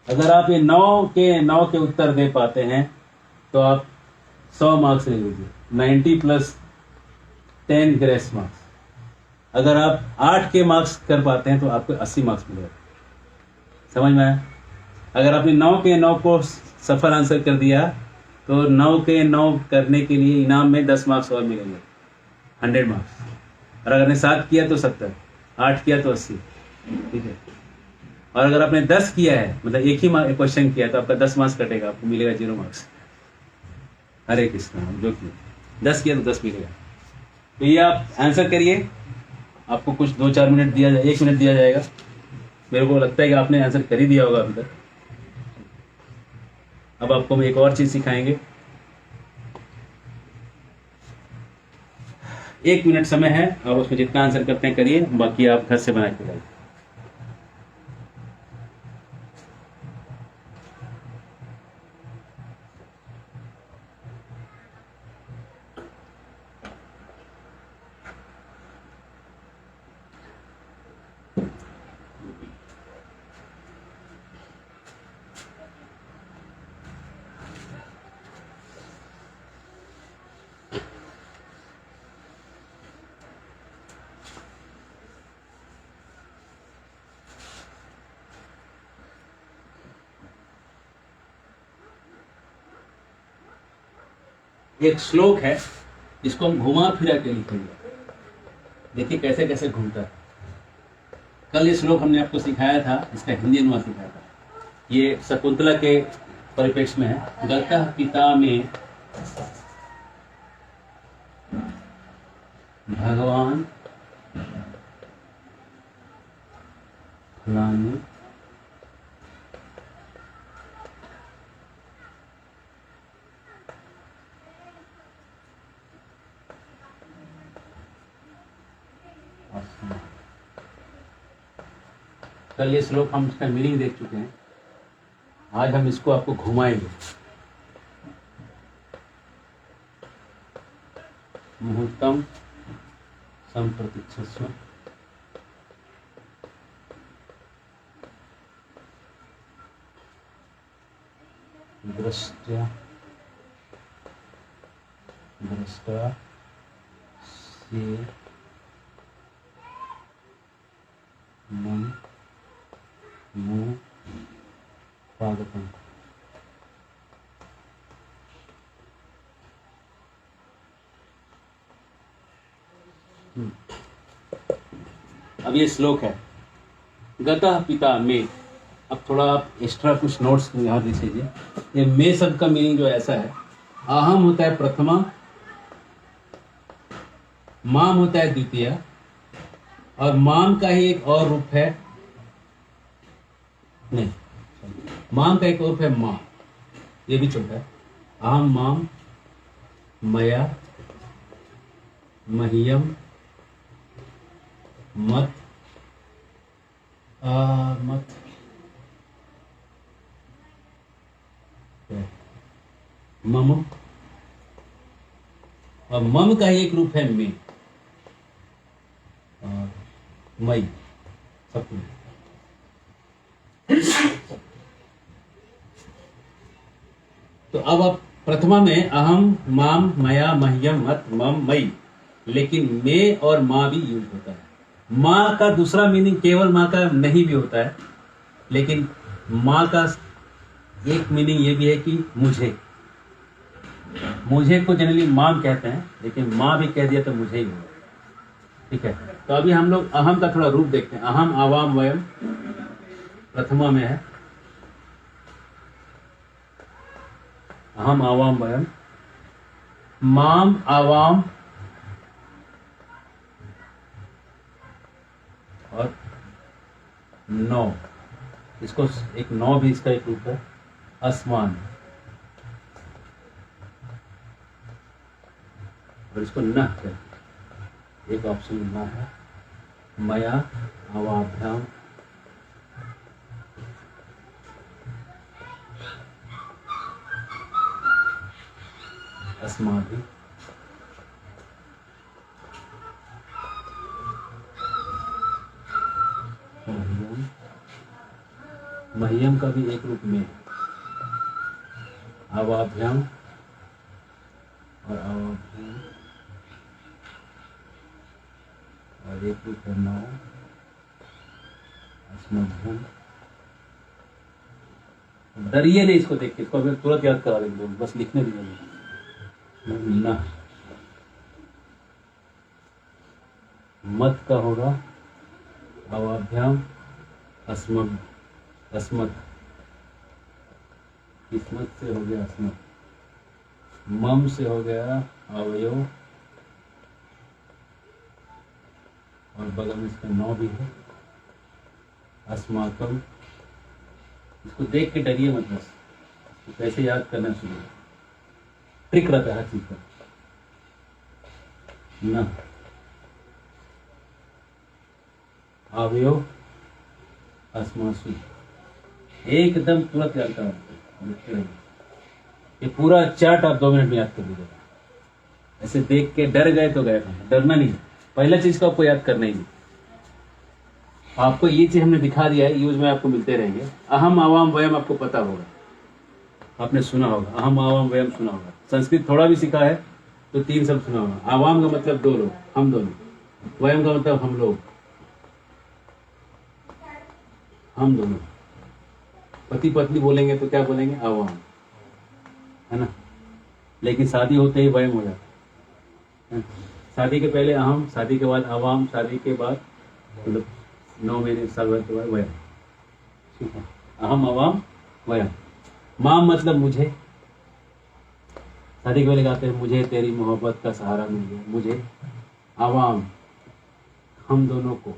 [SPEAKER 2] अगर आप ये 9 के उत्तर दे पाते हैं तो आप 100 मार्क्स ले लीजिए, 90 + 10 ग्रेस मार्क्स। अगर आप 8 के मार्क्स कर पाते हैं तो आपको 80 मार्क्स मिलेगा। समझ में आया? अगर आपने 9 के 9 को सफल आंसर कर दिया तो 9 के 9 करने के लिए इनाम में 10 मार्क्स और मिलेंगे, 100 मार्क्स। और अगर आपने 7 किया तो 70, 8 किया तो 80, ठीक है। और अगर आपने 10 किया है, मतलब एक ही क्वेश्चन किया, तो आपका 10 मार्क्स कटेगा, आपको मिलेगा 0 मार्क्स। हरे कृष्णा। जो कि 10 किया तो 10 मिलेगा। तो ये आप आंसर करिए, आपको कुछ 2-4 मिनट दिया जाए, 1 मिनट दिया जाएगा। मेरे को लगता है कि आपने आंसर कर ही दिया होगा अभी तक। अब आपको हम एक और चीज सिखाएंगे। 1 मिनट समय है, और उसमें जितना आंसर करते हैं करिए, बाकी आप घर से बना के लाइए। एक श्लोक है, इसको हम घुमा फिरा के लिखेंगे। देखिए कैसे कैसे घूमता है। कल ये श्लोक हमने आपको सिखाया था, इसका हिंदी अनुवाद सिखाया था। ये शकुंतला के परिप्रेक्ष्य में है। गतः पिता में भगवान फलाने कल ये श्लोक हम इसका मीनिंग देख चुके हैं। आज हम इसको आपको घुमाएंगे। मुहूर्तम संप्रतीक्षस्व दृष्टा से मन मुंह पादपम। अब ये श्लोक है गतः पिता में। अब थोड़ा आप एक्स्ट्रा कुछ नोट्स यहाँ लिख लीजिए। ये में शब्द का मीनिंग जो ऐसा है, अहम होता है प्रथमा, माम होता है द्वितीय, और माम का ही एक और रूप है, नहीं, माम का एक और रूप है मां। ये भी छोटा है। अहम माम मया मह्यम मत मत मम, और मम का ही एक रूप है में, और मई, सब कुछ। तो अब आप प्रथमा में अहम माम मया मह्यम मत मम मई, लेकिन में और मां भी यूज होता है। मां का दूसरा मीनिंग केवल मां का नहीं भी होता है, लेकिन मां का एक मीनिंग ये भी है कि मुझे को जनरली मां कहते हैं, लेकिन मां भी कह दिया तो मुझे ही होगा, ठीक है। तो अभी हम लोग अहम का थोड़ा रूप देखते हैं। अहम आवाम वयम प्रथमा में है अहम आवाम वयम, माम आवाम और नौ, इसको एक नौ भी इसका एक रूप है आसमान, और इसको न है, एक ऑप्शन न है मया अवाभ्याम अस्माभि मह्यम, मह्यम का भी एक रूप में अवाभ्याम और अवाभ्याम, और एक रूप है नौ अस्मभ्यम। डरिए नहीं इसको देख के, इसको अभी तुरंत याद करा देंगे, बस लिखने दीजिए ना। मत का होगा अवाभ्याम अस्मत, अस्मत किस्मत से हो गया अस्मत, मम से हो गया अवयव, और बगल में इसका नौ भी है अस्माकम। इसको देख के डरिए मत, बस इसको कैसे याद करना शुरू, ट्रिक रहता है हर चीज का न। अवयव अस्मासु, एकदम तुरंत याद करना, ये पूरा चार्ट आप 2 मिनट में याद कर लीजिएगा। ऐसे देख के डर गए तो गए, डरना नहीं, पहला चीज को आपको याद करना ही नहीं। आपको ये चीज हमने दिखा दिया है, यूज में आपको मिलते रहेंगे। अहम आवाम वयम आपको पता होगा, आपने सुना होगा, अहम आवाम वयम सुना होगा। संस्कृत थोड़ा भी सीखा है तो 3 शब्द सुना होगा। आवाम का मतलब 2 लोग, हम दोनों, वयम का मतलब हम लोग, हम दोनों। पति पत्नी बोलेंगे तो क्या बोलेंगे, आवाम, है ना। लेकिन शादी होते ही वयम हो जाता है। शादी के पहले अहम, शादी के बाद आवाम, शादी के बाद मतलब 9 महीने साल भर के बाद वयम, ठीक है। अहम आवाम वयम। माम मतलब मुझे, शादी के पहले गाते हैं मुझे तेरी मोहब्बत का सहारा मिल गया, मुझे। आवाम हम दोनों को,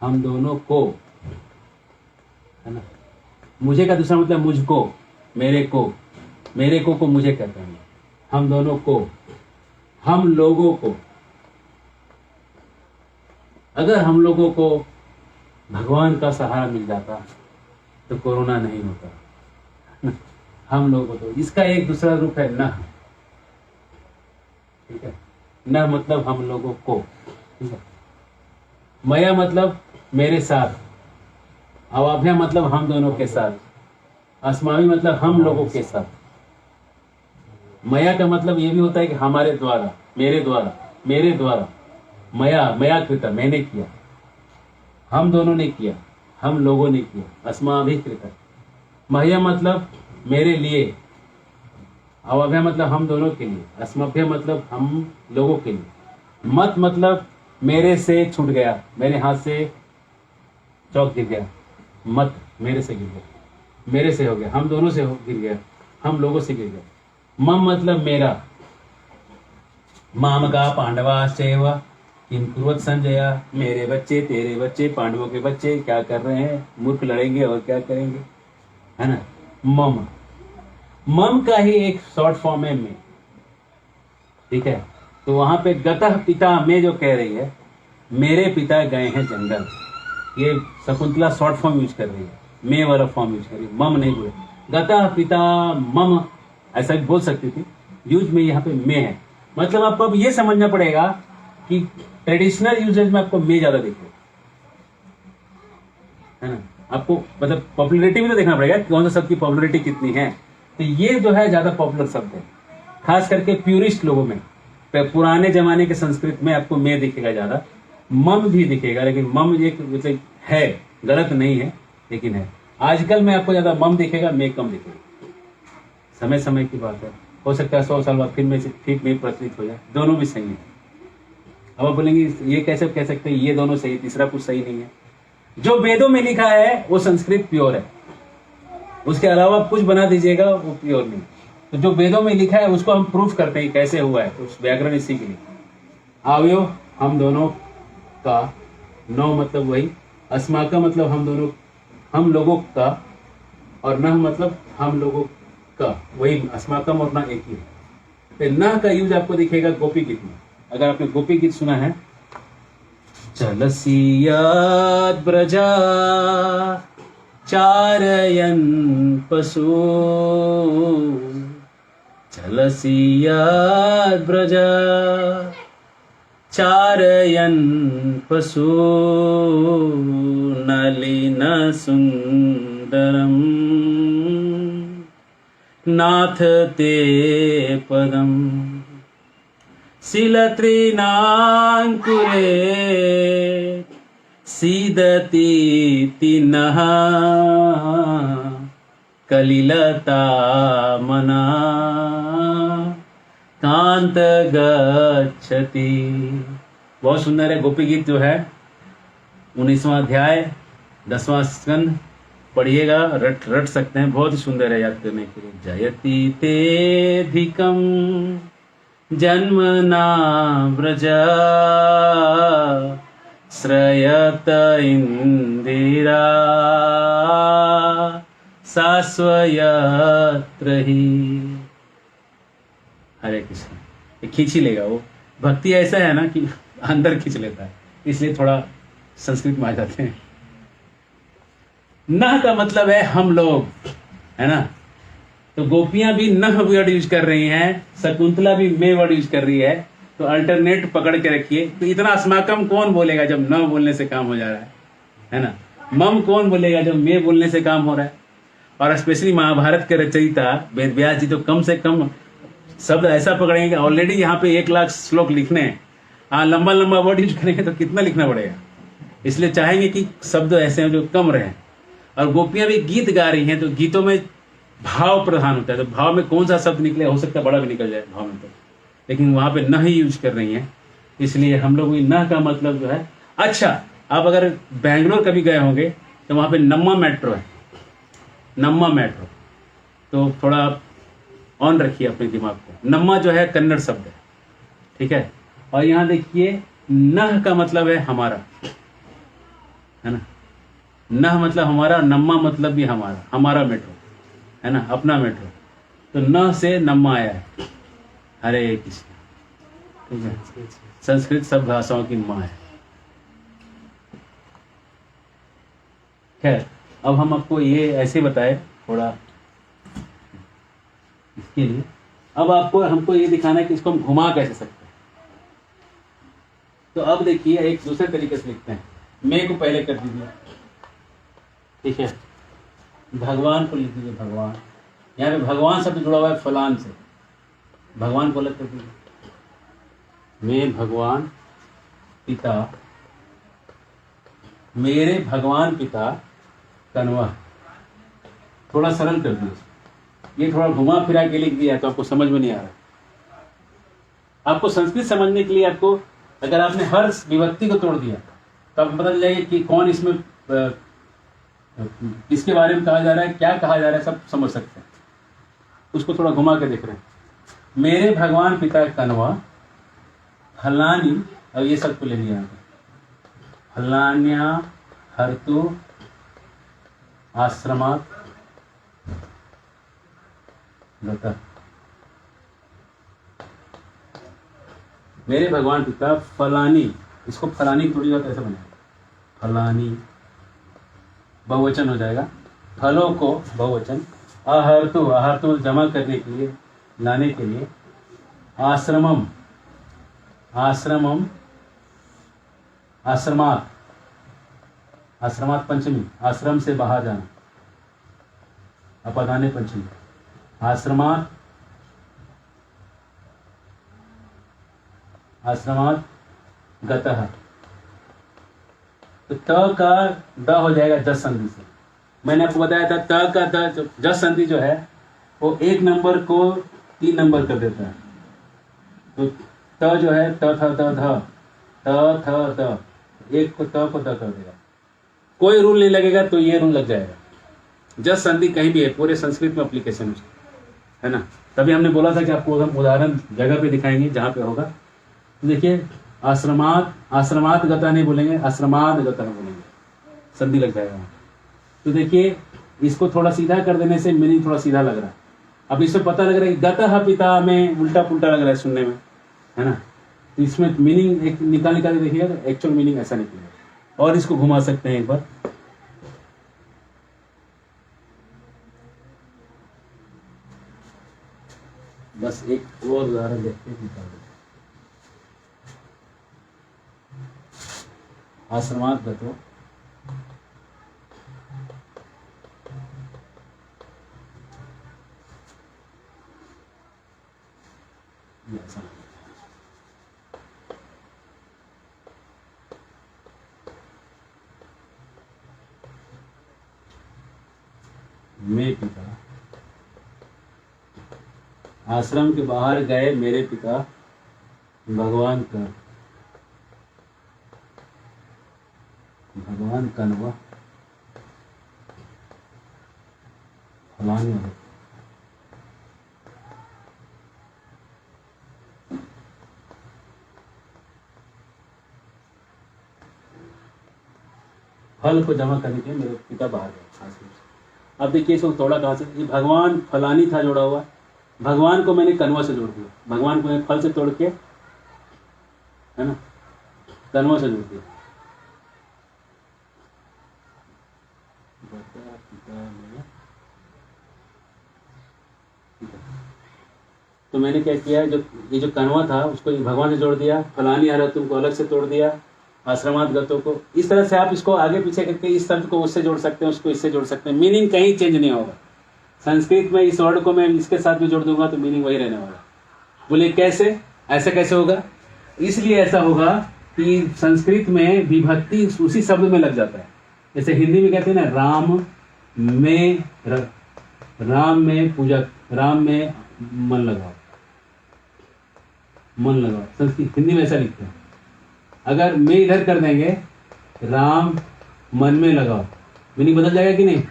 [SPEAKER 2] हम दोनों को, है ना। मुझे का दूसरा मतलब मुझको, मेरे को, मेरे को मुझे कहते हैं। हम दोनों को, हम लोगों को। अगर हम लोगों को भगवान का सहारा मिल जाता तो कोरोना नहीं होता। हम लोगों को, तो इसका एक दूसरा रूप है न, ठीक है। न मतलब हम लोगों को, ठीक है। मया मतलब मेरे साथ, अवाभ्या मतलब हम दोनों के साथ, अस्मावी मतलब हम लोगों के साथ। मया का मतलब ये भी होता है कि हमारे द्वारा, मेरे द्वारा, मेरे द्वारा। मया, मया कृता, मैंने किया, हम दोनों ने किया, हम लोगों ने किया। अस्माभिकृत, मह्य मतलब मेरे लिए, अवाभ्य मतलब हम दोनों के लिए, अस्मभ्य मतलब हम लोगों के लिए। मत मतलब मेरे से छूट गया, मेरे हाथ से चौक गिर गया, मत मेरे से गिर गया, मेरे से हो गया, हम दोनों से गिर गया, हम लोगों से गिर गया। मम मतलब मेरा, माम का पांडवाश्चैव किम कुर्वत संजय, मेरे बच्चे, तेरे बच्चे, पांडवों के बच्चे क्या कर रहे हैं, मूर्ख लड़ेंगे और क्या करेंगे, है ना। मम, मम का ही एक शॉर्ट फॉर्म है में, ठीक है। तो वहां पे गतः पिता में जो कह रही है, मेरे पिता गए हैं जंगल, ये शकुंतला शॉर्ट फॉर्म यूज कर रही है, मे वाला फॉर्म यूज कर रही है, मम नहीं बोले। गतः पिता मम ऐसा भी बोल सकती थी, यूज में यहाँ पे मे है। मतलब आपको अब ये समझना पड़ेगा कि ट्रेडिशनल यूजेज में आपको मे ज्यादा दिखे, है ना। आपको मतलब पॉपुलरिटी भी तो देखना पड़ेगा, कौन सा शब्द की पॉपुलरिटी कितनी है। तो ये जो है ज्यादा पॉपुलर शब्द है, खास करके प्यूरिस्ट लोगों में। पुराने जमाने के संस्कृत में आपको मे दिखेगा ज्यादा, मम भी दिखेगा, लेकिन मम एक मतलब है, गलत नहीं है लेकिन है। आजकल में आपको ज्यादा मम दिखेगा, मे कम दिखेगा, समय समय की बात है। हो सकता है 100 साल बाद फिर में से ठीक में प्रचलित हो जाए, दोनों भी सही है। अब आप बोलेंगे ये कैसे कह सकते हैं ये दोनों सही, तीसरा कुछ सही नहीं है। जो वेदों में लिखा है वो संस्कृत प्योर है, उसके अलावा कुछ बना दीजिएगा वो प्योर नहीं। तो जो वेदों में लिखा है उसको हम प्रूफ करते हैं कैसे हुआ है, उस व्याकरण इसी के लिए। आवयो हम दोनों का, नौ मतलब वही, अस्माका मतलब हम दोनों, हम लोगों का, और नह मतलब हम लोगों का, वही अस्माकम और नह एक ही है। तो नह का यूज आपको दिखेगा गोपी गीत में। अगर आपने गोपी गीत सुना है, चलसियाद ब्रजा चारयन पशु, चलसियाद ब्रजा चारयन पशु, नलिन सुंदरम नाथ ते पदम, शिलत्रीनांकुरे सीदती नः, कलिलता मना कांत गच्छति। बहुत सुंदर है गोपी गीत जो है, 19वां अध्याय 10वां स्कंद पढ़िएगा, रट सकते हैं, बहुत ही सुंदर है याद करने के लिए। जयति तेधिकम जन्मना व्रजा, श्रयत इंदिरा सास्वयत्र ही। हरे कृष्ण। ये खींच ही लेगा वो, भक्ति ऐसा है ना कि अंदर खींच लेता है, इसलिए थोड़ा संस्कृत में आ जाते हैं। नह का मतलब है हम लोग, है ना। तो गोपियां भी नह वर्ड यूज कर रही हैं, शकुंतला भी मे वर्ड यूज कर रही है, तो अल्टरनेट पकड़ के रखिए। तो इतना अस्माकम कौन बोलेगा जब न बोलने से काम हो जा रहा है ना। मम कौन बोलेगा जब मे बोलने से काम हो रहा है। और स्पेशली महाभारत के रचयिता वेद व्यास जी तो कम से कम शब्द ऐसा पकड़ेंगे, ऑलरेडी यहाँ पे 1 लाख श्लोक लिखने हैं, लंबा लंबा वर्ड यूज करेंगे तो कितना लिखना पड़ेगा। इसलिए चाहेंगे कि शब्द ऐसे हैं जो कम रहे। और गोपियां भी गीत गा रही हैं, तो गीतों में भाव प्रधान होता है, तो भाव में कौन सा शब्द निकले, हो सकता है बड़ा भी निकल जाए भाव में, तो लेकिन वहां पे न ही यूज कर रही हैं। इसलिए हम लोग न का मतलब जो है, अच्छा आप अगर बैंगलोर कभी गए होंगे तो वहां पे नम्मा मेट्रो है, नम्मा मेट्रो, तो थोड़ा ऑन रखिए अपने दिमाग को। नम्मा जो है कन्नड़ शब्द है, ठीक है। और यहाँ देखिए नह का मतलब है हमारा, है ना। नह मतलब हमारा, नम्मा मतलब भी हमारा, हमारा मेट्रो, है ना, अपना मेट्रो। तो न से नम्मा आया है। हरे कृष्ण, ठीक है। संस्कृत सब भाषाओं की माँ है। खैर, अब हम आपको ये ऐसे बताए थोड़ा इसके लिए। अब आपको हमको ये दिखाना है कि इसको हम घुमा कैसे सकते हैं। तो अब देखिए एक दूसरे तरीके से लिखते हैं। मैं को पहले कर दीजिए, ठीक है। भगवान को लिख दीजिए, भगवान। यहाँ पे भगवान शब्द जुड़ा हुआ है फलान से, भगवान को अलग कर दीजिए। मैं भगवान पिता, मेरे भगवान पिता कन्वा। थोड़ा सरल कर दीजिए, ये थोड़ा घुमा फिरा के लिख दिया तो आपको समझ में नहीं आ रहा। आपको संस्कृत समझने के लिए आपको, अगर आपने हर विभक्ति को तोड़ दिया तो आपको पता चल जाएगा कि कौन इसमें किसके बारे में कहा जा रहा है, क्या कहा जा रहा है, सब समझ सकते हैं। उसको थोड़ा घुमा के देख रहे हैं। मेरे भगवान पिता कन्वा फलानी, अब ये सब को ले लिया फलान्या हर्तु आश्रमात गता। मेरे भगवान पिता फलानी, इसको फलानी थोड़ी बात ऐसे बनेगा, फलानी बहुवचन हो जाएगा, फलों को बहुवचन, आहर्तु, आहर्तु जमा करने के लिए, लाने के लिए, आश्रमम, आश्रमम, आश्रमात, आश्रमात पंचमी, आश्रम से बाहर जाना, अपदाने पंचमी, आश्रमात, आश्रमात गतः। तो त का द हो जाएगा जस संधि से। मैंने आपको बताया था त का द जस संधि जो है वो 1 नंबर को 3 नंबर कर देता है। तो त जो है त थ द ध, त थ द, एक को त को द कर देगा। कोई रूल नहीं लगेगा तो ये रूल लग जाएगा। जस्ट संधि कहीं भी है, पूरे संस्कृत में एप्लीकेशन है ना। तभी हमने बोला था कि आपको हम उदाहरण जगह पे दिखाएंगे जहाँ पे होगा। देखिए आश्रमात, आश्रमात गता नहीं बोलेंगे, आश्रमात गता बोलेंगे, संधि लग जाएगा। तो देखिए इसको थोड़ा सीधा कर देने से मीनिंग थोड़ा सीधा लग रहा है। अब इसमें पता लग रहा है कि गतः पिता में उल्टा पुल्टा लग रहा है सुनने में, है ना। तो इसमें मीनिंग एक निकाल के देखिएगा तो एक्चुअल मीनिंग ऐसा निकलेगा। और इसको घुमा सकते हैं एक बार, बस एक और उदाहरण देखते हैं। आश्रमात गतो मैं पिता, आश्रम के बाहर गए मेरे पिता भगवान का, भगवान कन्वा फलाने वाले। फल को जमा करने के मेरे पिता बाहर गए आश्रम से। अब देखिए इसको तोड़ा कहाँ से, ये भगवान फलानी था जोड़ा हुआ, भगवान को मैंने कनवा से जोड़ दिया, भगवान को मैंने फल से तोड़ के, है ना, कनवा से जोड़ दिया। तो मैंने क्या किया, जो ये जो कनवा था उसको भगवान से जोड़ दिया, फलानी हरा तुमको अलग से तोड़ दिया, आश्रमात गतों को। इस तरह से आप इसको आगे पीछे करके इस शब्द को उससे जोड़ सकते हैं, उसको इससे जोड़ सकते हैं, मीनिंग कहीं चेंज नहीं होगा। संस्कृत में इस वर्ड को मैं इसके साथ भी जोड़ दूंगा तो मीनिंग वही रहने वाला। बोले कैसे, ऐसे कैसे होगा? इसलिए ऐसा होगा कि संस्कृत में विभक्ति उसी शब्द में लग जाता है। जैसे हिंदी में कहते हैं ना राम में पूजक, राम में मन लगाओ, मन लगाओ, संस्कृत हिंदी में ऐसा लिखते हैं। अगर मैं इधर कर देंगे राम मन में लगाओ, मीनिंग बदल जाएगा कि नहीं?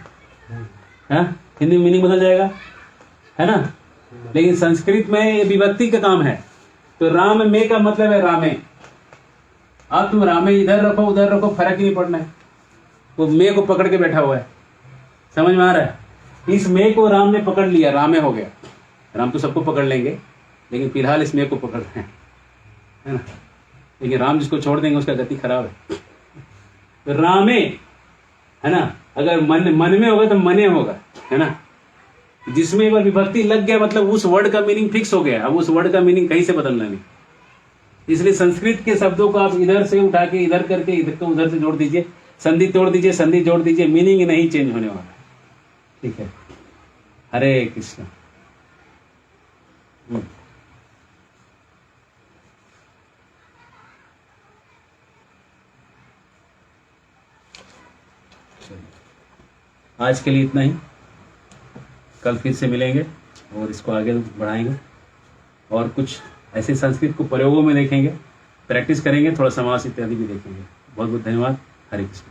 [SPEAKER 2] है, हिंदी में मीनिंग बदल जाएगा, है ना। लेकिन संस्कृत में ये विभक्ति का काम है। तो राम में का मतलब है रामे। अब तुम रामे इधर रखो उधर रखो, फर्क ही नहीं पड़ना है, वो मे को पकड़ के बैठा हुआ है। समझ में आ रहा है? इस मे को राम ने पकड़ लिया, रामे हो गया। राम तो सबको पकड़ लेंगे, लेकिन फिलहाल इस मे को पकड़ रहे हैं, है ना। लेकिन राम जिसको छोड़ देंगे उसका गति खराब है। तो रामे, है ना, अगर मन में होगा तो मने होगा, है ना। जिसमें एक बार विभक्ति लग गया मतलब उस वर्ड का मीनिंग फिक्स हो गया। अब उस वर्ड का मीनिंग कहीं से बदलना नहीं। इसलिए संस्कृत के शब्दों को आप इधर से उठा के इधर करके इधर को उधर से जोड़ दीजिए, संधि तोड़ दीजिए, संधि जोड़ दीजिए, मीनिंग नहीं चेंज होने वाला है। ठीक है, हरे कृष्ण। आज के लिए इतना ही, कल फिर से मिलेंगे और इसको आगे बढ़ाएंगे और कुछ ऐसे संस्कृत को प्रयोगों में देखेंगे, प्रैक्टिस करेंगे, थोड़ा समास इत्यादि भी देखेंगे। बहुत बहुत धन्यवाद। हरे कृष्ण।